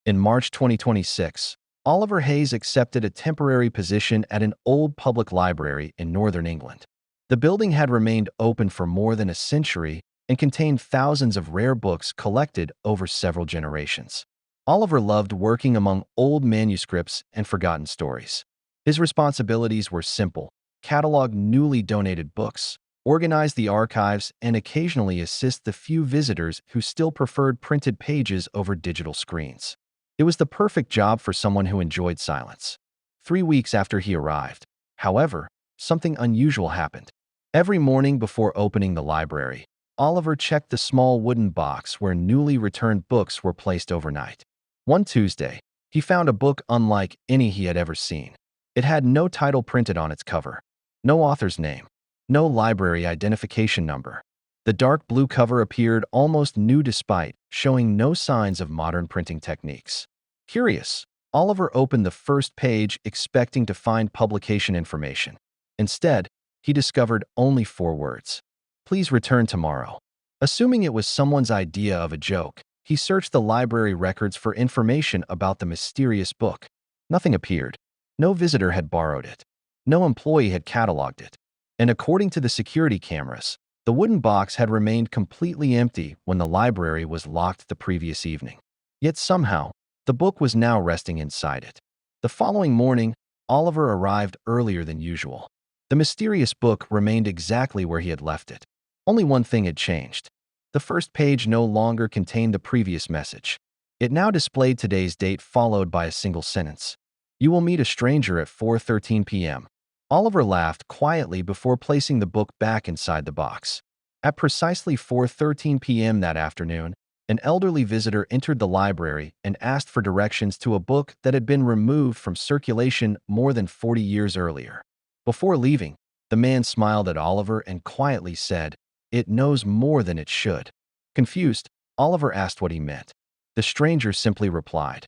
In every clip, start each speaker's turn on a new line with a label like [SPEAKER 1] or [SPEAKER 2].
[SPEAKER 1] In March 2026, Oliver Hayes accepted a temporary position at an old public library in northern England. The building had remained open for more than a century and contained thousands of rare books collected over several generations. Oliver loved working among old manuscripts and forgotten stories. His responsibilities were simple: catalog newly donated books, organize the archives, and occasionally assist the few visitors who still preferred printed pages over digital screens. It was the perfect job for someone who enjoyed silence. 3 weeks after he arrived, however, something unusual happened. Every morning before opening the library, Oliver checked the small wooden box where newly returned books were placed overnight. One Tuesday, he found a book unlike any he had ever seen. It had no title printed on its cover, no author's name, no library identification number. The dark blue cover appeared almost new despite showing no signs of modern printing techniques. Curious, Oliver opened the first page expecting to find publication information. Instead, he discovered only 4 words: "Please return tomorrow." Assuming it was someone's idea of a joke, he searched the library records for information about the mysterious book. Nothing appeared. No visitor had borrowed it. No employee had cataloged it. And according to the security cameras, the wooden box had remained completely empty when the library was locked the previous evening. Yet somehow, the book was now resting inside it. The following morning, Oliver arrived earlier than usual. The mysterious book remained exactly where he had left it. Only one thing had changed. The first page no longer contained the previous message. It now displayed today's date followed by a single sentence: "You will meet a stranger at 4:13 p.m. Oliver laughed quietly before placing the book back inside the box. At precisely 4:13 p.m. that afternoon, an elderly visitor entered the library and asked for directions to a book that had been removed from circulation more than 40 years earlier. Before leaving, the man smiled at Oliver and quietly said, "It knows more than it should." Confused, Oliver asked what he meant. The stranger simply replied,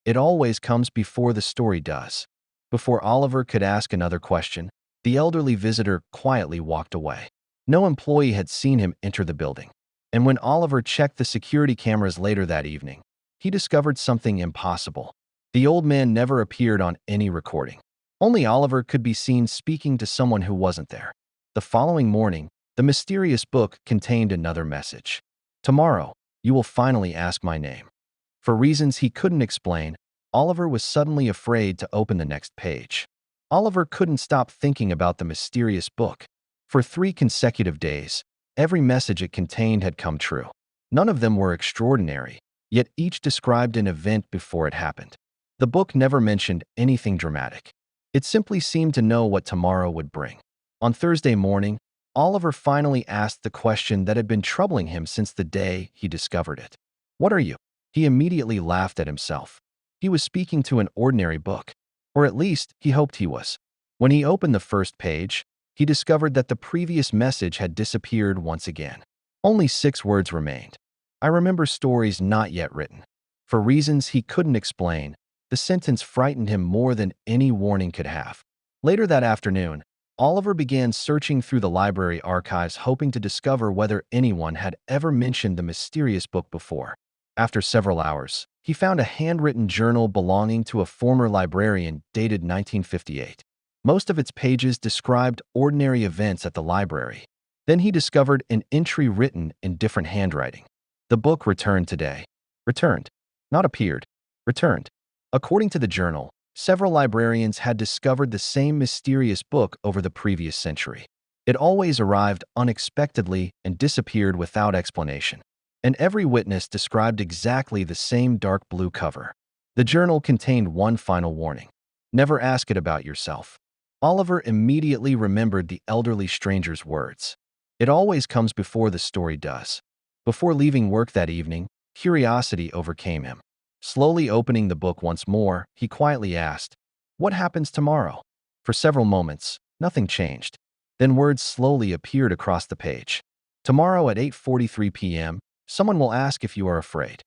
[SPEAKER 1] "It always comes before the story does." Before Oliver could ask another question, the elderly visitor quietly walked away. No employee had seen him enter the building. And when Oliver checked the security cameras later that evening, he discovered something impossible. The old man never appeared on any recording. Only Oliver could be seen speaking to someone who wasn't there. The following morning, the mysterious book contained another message: "Tomorrow, you will finally ask my name." For reasons he couldn't explain, Oliver was suddenly afraid to open the next page. Oliver couldn't stop thinking about the mysterious book. For 3 consecutive days, every message it contained had come true. None of them were extraordinary, yet each described an event before it happened. The book never mentioned anything dramatic. It simply seemed to know what tomorrow would bring. On Thursday morning, Oliver finally asked the question that had been troubling him since the day he discovered it. "What are you?" He immediately laughed at himself. He was speaking to an ordinary book, or at least he hoped he was. When he opened the first page, he discovered that the previous message had disappeared once again. Only 6 words remained. "I remember stories not yet written." For reasons he couldn't explain, the sentence frightened him more than any warning could have. Later that afternoon, Oliver began searching through the library archives, hoping to discover whether anyone had ever mentioned the mysterious book before. After several hours, he found a handwritten journal belonging to a former librarian dated 1958. Most of its pages described ordinary events at the library. Then he discovered an entry written in different handwriting. "The book returned today." Returned. Not appeared. Returned. According to the journal, several librarians had discovered the same mysterious book over the previous century. It always arrived unexpectedly and disappeared without explanation. And every witness described exactly the same dark blue cover. The journal contained one final warning: "Never ask it about yourself." Oliver immediately remembered the elderly stranger's words. It always comes before the story does. Before leaving work that evening, curiosity overcame him. Slowly opening the book once more, he quietly asked, "What happens tomorrow?" For several moments, nothing changed. Then words slowly appeared across the page. "Tomorrow at 8:43 p.m., someone will ask if you are afraid."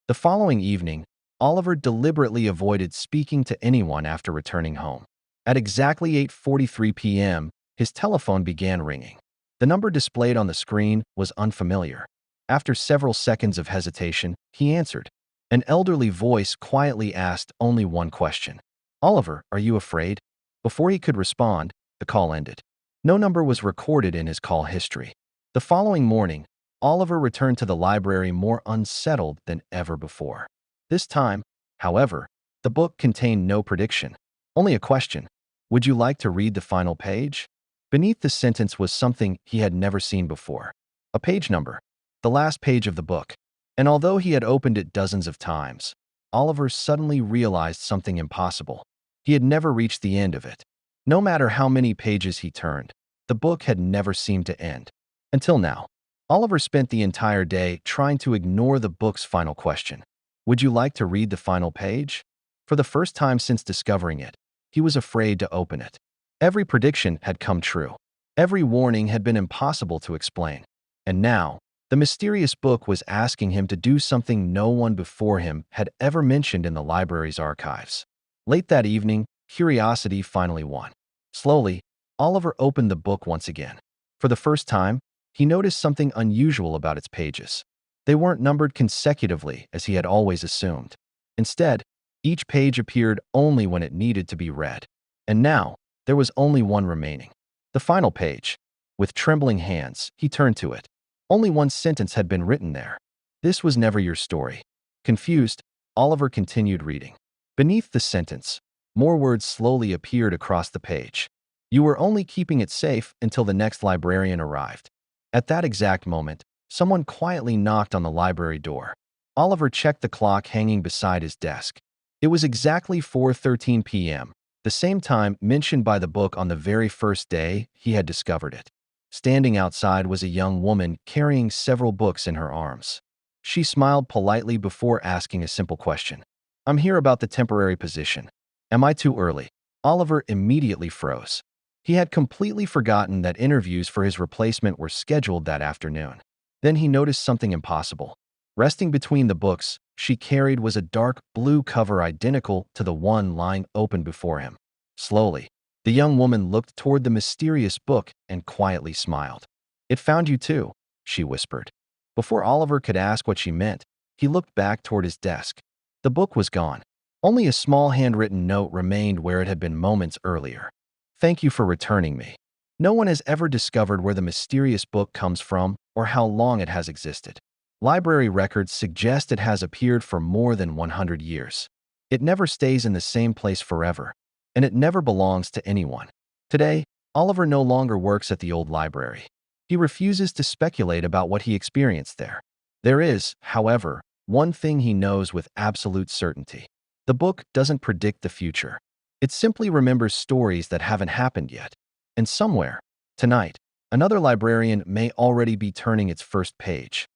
[SPEAKER 1] The following evening, Oliver deliberately avoided speaking to anyone after returning home. At exactly 8:43 p.m., his telephone began ringing. The number displayed on the screen was unfamiliar. After several seconds of hesitation, he answered. An elderly voice quietly asked only one question. "Oliver, are you afraid?" Before he could respond, the call ended. No number was recorded in his call history. The following morning, Oliver returned to the library more unsettled than ever before. This time, however, the book contained no prediction, only a question. "Would you like to read the final page?" Beneath the sentence was something he had never seen before. A page number, the last page of the book. And although he had opened it dozens of times, Oliver suddenly realized something impossible. He had never reached the end of it. No matter how many pages he turned, the book had never seemed to end. Until now. Oliver spent the entire day trying to ignore the book's final question. "Would you like to read the final page?" For the first time since discovering it, he was afraid to open it. Every prediction had come true. Every warning had been impossible to explain. And now, the mysterious book was asking him to do something no one before him had ever mentioned in the library's archives. Late that evening, curiosity finally won. Slowly, Oliver opened the book once again. For the first time, he noticed something unusual about its pages. They weren't numbered consecutively as he had always assumed. Instead, each page appeared only when it needed to be read. And now, there was only one remaining. The final page. With trembling hands, he turned to it. Only one sentence had been written there. "This was never your story." Confused, Oliver continued reading. Beneath the sentence, more words slowly appeared across the page. "You were only keeping it safe until the next librarian arrived." At that exact moment, someone quietly knocked on the library door. Oliver checked the clock hanging beside his desk. It was exactly 4:13 p.m., the same time mentioned by the book on the very first day he had discovered it. Standing outside was a young woman carrying several books in her arms. She smiled politely before asking a simple question. "I'm here about the temporary position. Am I too early?" Oliver immediately froze. He had completely forgotten that interviews for his replacement were scheduled that afternoon. Then he noticed something impossible. Resting between the books she carried was a dark blue cover identical to the one lying open before him. Slowly, the young woman looked toward the mysterious book and quietly smiled. "It found you too," she whispered. Before Oliver could ask what she meant, he looked back toward his desk. The book was gone. Only a small handwritten note remained where it had been moments earlier. "Thank you for returning me." No one has ever discovered where the mysterious book comes from or how long it has existed. Library records suggest it has appeared for more than 100 years. It never stays in the same place forever, and it never belongs to anyone. Today, Oliver no longer works at the old library. He refuses to speculate about what he experienced there. There is, however, one thing he knows with absolute certainty. The book doesn't predict the future. It simply remembers stories that haven't happened yet. And somewhere, tonight, another librarian may already be turning its first page.